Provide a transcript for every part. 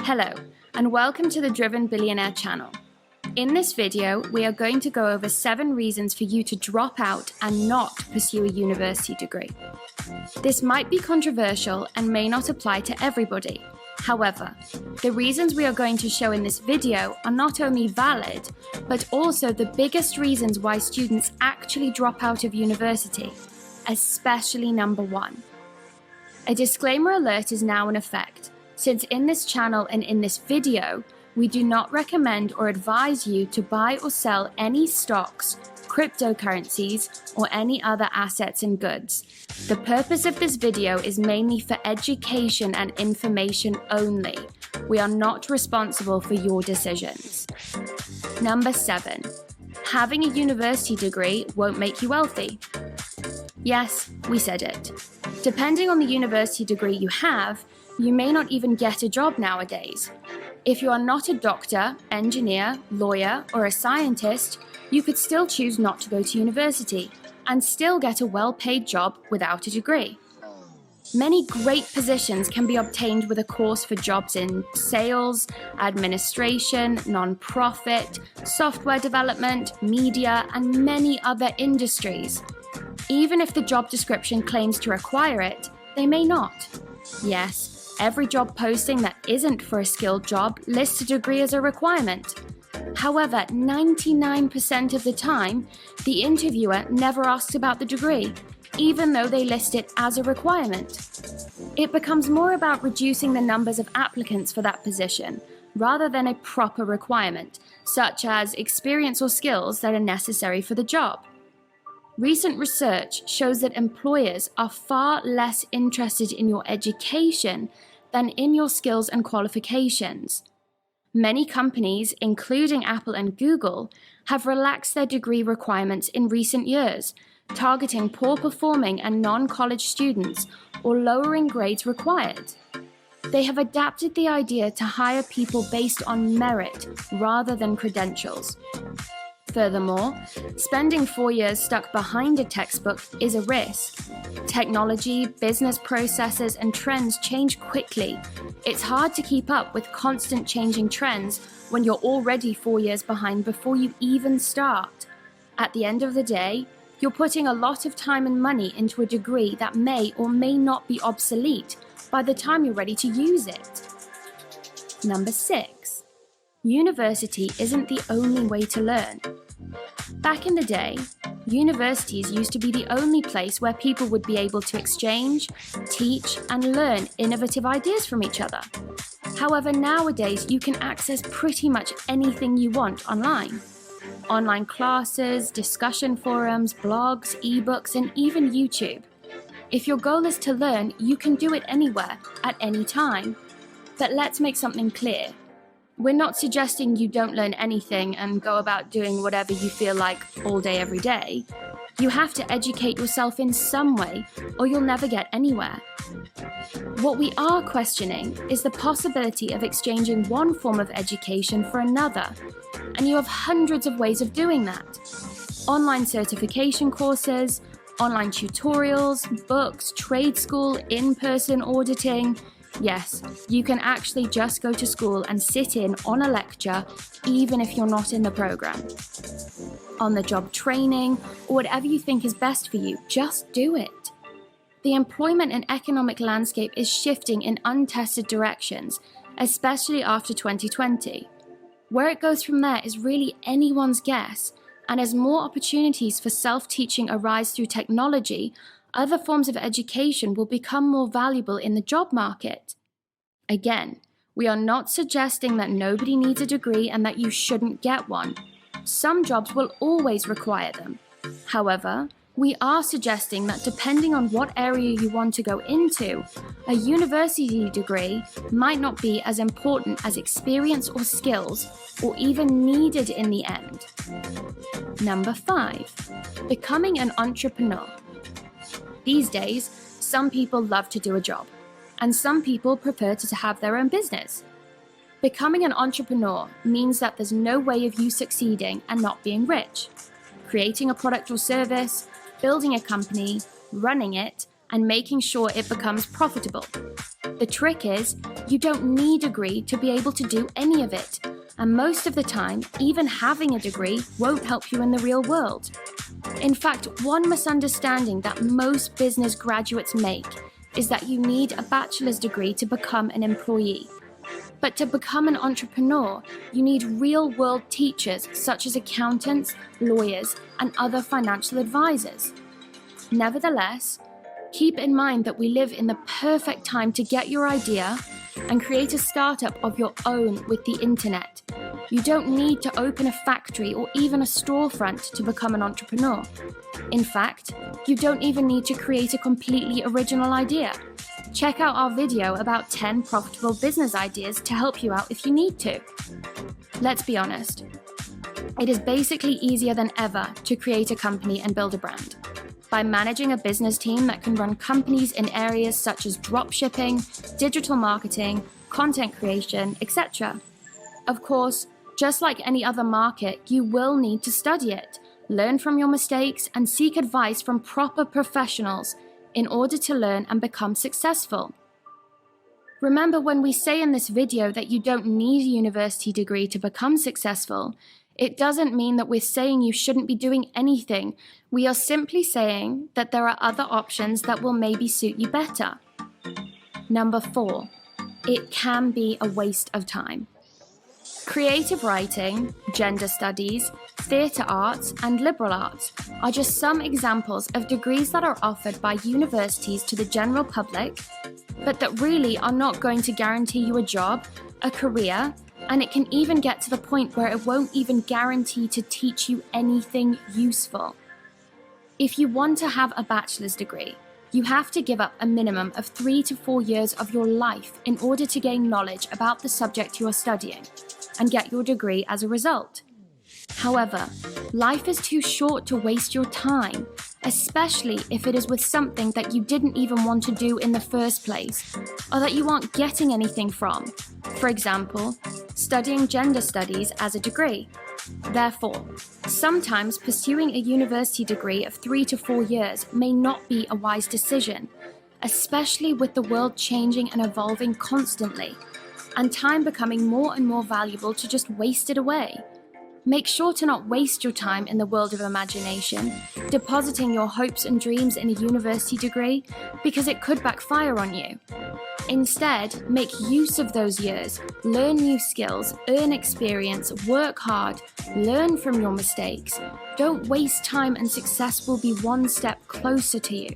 Hello, and welcome to the Driven Billionaire channel. In this video, we are going to go over 7 reasons for you to drop out and not pursue a university degree. This might be controversial and may not apply to everybody. However, the reasons we are going to show in this video are not only valid, but also the biggest reasons why students actually drop out of university, especially number 1. A disclaimer alert is now in effect, since in this channel and in this video, we do not recommend or advise you to buy or sell any stocks, cryptocurrencies, or any other assets and goods. The purpose of this video is mainly for education and information only. We are not responsible for your decisions. Number 7. Having a university degree won't make you wealthy. Yes, we said it. Depending on the university degree you have, you may not even get a job nowadays. If you are not a doctor, engineer, lawyer, or a scientist, you could still choose not to go to university and still get a well-paid job without a degree. Many great positions can be obtained with a course for jobs in sales, administration, non-profit, software development, media, and many other industries. Even if the job description claims to require it, they may not. Yes, every job posting that isn't for a skilled job lists a degree as a requirement. However, 99% of the time, the interviewer never asks about the degree, even though they list it as a requirement. It becomes more about reducing the numbers of applicants for that position, rather than a proper requirement, such as experience or skills that are necessary for the job. Recent research shows that employers are far less interested in your education than in your skills and qualifications. Many companies, including Apple and Google, have relaxed their degree requirements in recent years, targeting poor performing and non-college students or lowering grades required. They have adapted the idea to hire people based on merit rather than credentials. Furthermore, spending 4 years stuck behind a textbook is a risk. Technology, business processes, and trends change quickly. It's hard to keep up with constant changing trends when you're already 4 years behind before you even start. At the end of the day, you're putting a lot of time and money into a degree that may or may not be obsolete by the time you're ready to use it. Number 6. University isn't the only way to learn. Back in the day, universities used to be the only place where people would be able to exchange, teach, and learn innovative ideas from each other. However, nowadays you can access pretty much anything you want online. Online classes, discussion forums, blogs, ebooks, and even YouTube. If your goal is to learn, you can do it anywhere, at any time. But let's make something clear. We're not suggesting you don't learn anything and go about doing whatever you feel like all day, every day. You have to educate yourself in some way, or you'll never get anywhere. What we are questioning is the possibility of exchanging one form of education for another, and you have hundreds of ways of doing that. Online certification courses, online tutorials, books, trade school, in-person auditing. Yes, you can actually just go to school and sit in on a lecture, even if you're not in the program. On-the-job training, or whatever you think is best for you, just do it. The employment and economic landscape is shifting in untested directions, especially after 2020. Where it goes from there is really anyone's guess, and as more opportunities for self-teaching arise through technology, other forms of education will become more valuable in the job market. Again, we are not suggesting that nobody needs a degree and that you shouldn't get one. Some jobs will always require them. However, we are suggesting that depending on what area you want to go into, a university degree might not be as important as experience or skills, or even needed in the end. Number 5. Becoming an entrepreneur. These days, some people love to do a job, and some people prefer to have their own business. Becoming an entrepreneur means that there's no way of you succeeding and not being rich. Creating a product or service, building a company, running it, and making sure it becomes profitable. The trick is, you don't need a degree to be able to do any of it. And most of the time, even having a degree won't help you in the real world. In fact, one misunderstanding that most business graduates make is that you need a bachelor's degree to become an employee. But to become an entrepreneur, you need real-world teachers such as accountants, lawyers, and other financial advisors. Nevertheless, keep in mind that we live in the perfect time to get your idea and create a startup of your own with the internet. You don't need to open a factory or even a storefront to become an entrepreneur. In fact, you don't even need to create a completely original idea. Check out our video about 10 profitable business ideas to help you out if you need to. Let's be honest. It is basically easier than ever to create a company and build a brand. By managing a business team that can run companies in areas such as dropshipping, digital marketing, content creation, etc. Of course, just like any other market, you will need to study it, learn from your mistakes, and seek advice from proper professionals in order to learn and become successful. Remember, when we say in this video that you don't need a university degree to become successful, it doesn't mean that we're saying you shouldn't be doing anything. We are simply saying that there are other options that will maybe suit you better. Number 4, it can be a waste of time. Creative writing, gender studies, theatre arts, and liberal arts are just some examples of degrees that are offered by universities to the general public, but that really are not going to guarantee you a job, a career, and it can even get to the point where it won't even guarantee to teach you anything useful. If you want to have a bachelor's degree, you have to give up a minimum of 3 to 4 years of your life in order to gain knowledge about the subject you are studying and get your degree as a result. However, life is too short to waste your time, especially if it is with something that you didn't even want to do in the first place, or that you aren't getting anything from. For example, studying gender studies as a degree. Therefore, sometimes pursuing a university degree of 3 to 4 years may not be a wise decision, especially with the world changing and evolving constantly, and time becoming more and more valuable to just waste it away. Make sure to not waste your time in the world of imagination, depositing your hopes and dreams in a university degree, because it could backfire on you. Instead, make use of those years, learn new skills, earn experience, work hard, learn from your mistakes. Don't waste time, and success will be one step closer to you.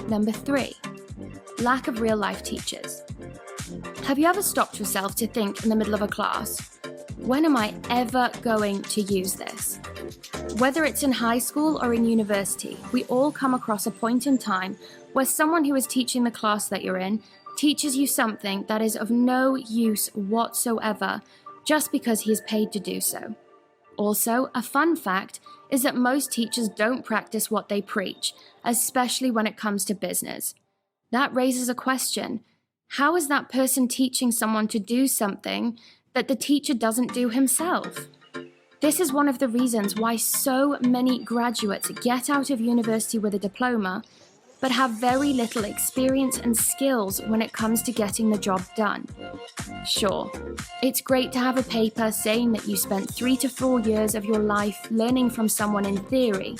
Number 3, lack of real-life teachers. Have you ever stopped yourself to think in the middle of a class, when am I ever going to use this? Whether it's in high school or in university, we all come across a point in time where someone who is teaching the class that you're in teaches you something that is of no use whatsoever just because he is paid to do so. Also, a fun fact is that most teachers don't practice what they preach, especially when it comes to business. That raises a question. How is that person teaching someone to do something that the teacher doesn't do himself? This is one of the reasons why so many graduates get out of university with a diploma, but have very little experience and skills when it comes to getting the job done. Sure, it's great to have a paper saying that you spent 3 to 4 years of your life learning from someone in theory,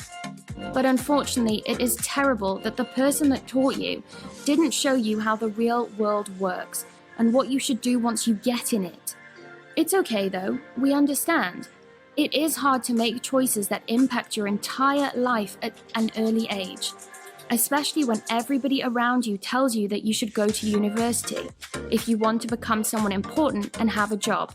but unfortunately it is terrible that the person that taught you didn't show you how the real world works and what you should do once you get in it. It's okay though, we understand. It is hard to make choices that impact your entire life at an early age, especially when everybody around you tells you that you should go to university if you want to become someone important and have a job.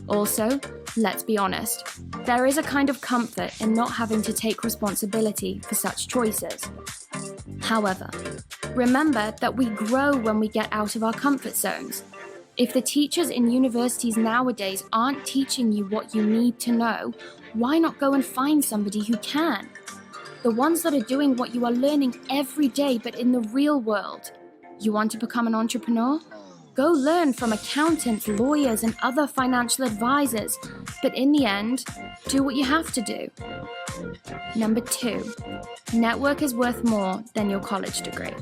Also, let's be honest, there is a kind of comfort in not having to take responsibility for such choices. However, remember that we grow when we get out of our comfort zones. If the teachers in universities nowadays aren't teaching you what you need to know, why not go and find somebody who can? The ones that are doing what you are learning every day, but in the real world. You want to become an entrepreneur? Go learn from accountants, lawyers, and other financial advisors, but in the end, do what you have to do. Number 2, network is worth more than your college degree.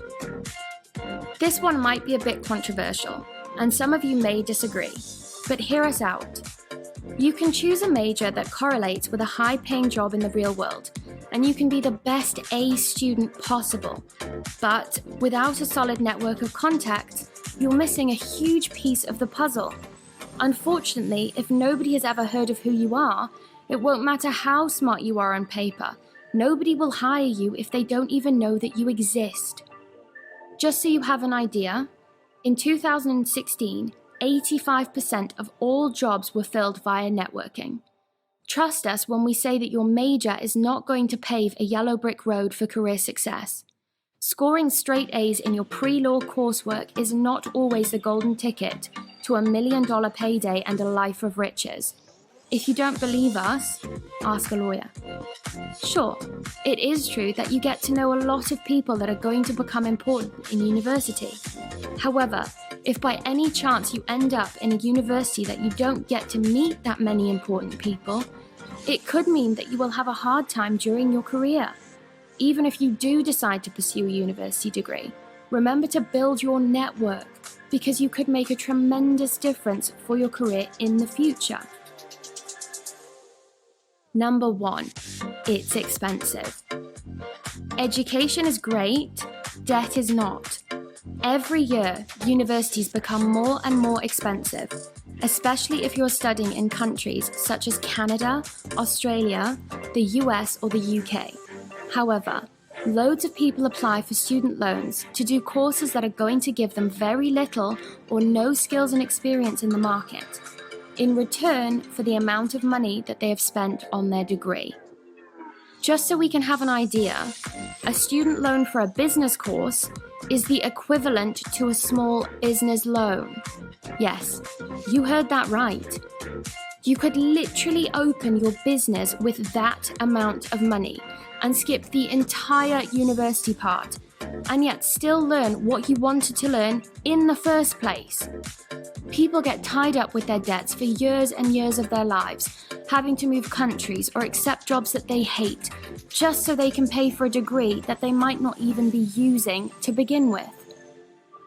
This one might be a bit controversial, and some of you may disagree, but hear us out. You can choose a major that correlates with a high-paying job in the real world, and you can be the best A student possible. But without a solid network of contacts, you're missing a huge piece of the puzzle. Unfortunately, if nobody has ever heard of who you are, it won't matter how smart you are on paper. Nobody will hire you if they don't even know that you exist. Just so you have an idea, in 2016, 85% of all jobs were filled via networking. Trust us when we say that your major is not going to pave a yellow brick road for career success. Scoring straight A's in your pre-law coursework is not always the golden ticket to $1 million payday and a life of riches. If you don't believe us, ask a lawyer. Sure, it is true that you get to know a lot of people that are going to become important in university. However, if by any chance you end up in a university that you don't get to meet that many important people, it could mean that you will have a hard time during your career. Even if you do decide to pursue a university degree, remember to build your network because you could make a tremendous difference for your career in the future. Number 1, it's expensive. Education is great, debt is not. Every year, universities become more and more expensive, especially if you're studying in countries such as Canada, Australia, the US, or the UK. However, loads of people apply for student loans to do courses that are going to give them very little or no skills and experience in the market, in return for the amount of money that they have spent on their degree. Just so we can have an idea, a student loan for a business course is the equivalent to a small business loan. Yes, you heard that right. You could literally open your business with that amount of money and skip the entire university part, and yet still learn what you wanted to learn in the first place. People get tied up with their debts for years and years of their lives, having to move countries or accept jobs that they hate, just so they can pay for a degree that they might not even be using to begin with.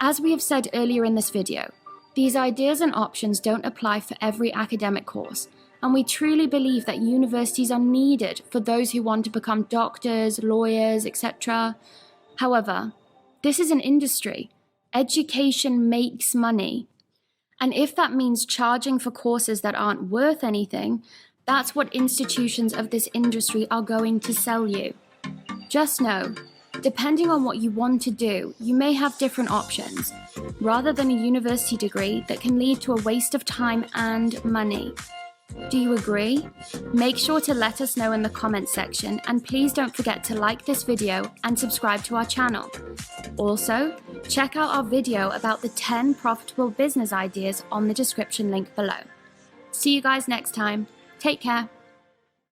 As we have said earlier in this video, these ideas and options don't apply for every academic course, and we truly believe that universities are needed for those who want to become doctors, lawyers, etc. However, this is an industry. Education makes money. And if that means charging for courses that aren't worth anything, that's what institutions of this industry are going to sell you. Just know, depending on what you want to do, you may have different options, rather than a university degree that can lead to a waste of time and money. Do you agree? Make sure to let us know in the comments section, and please don't forget to like this video and subscribe to our channel. Also, check out our video about the 10 profitable business ideas on the description link below. See you guys next time. Take care.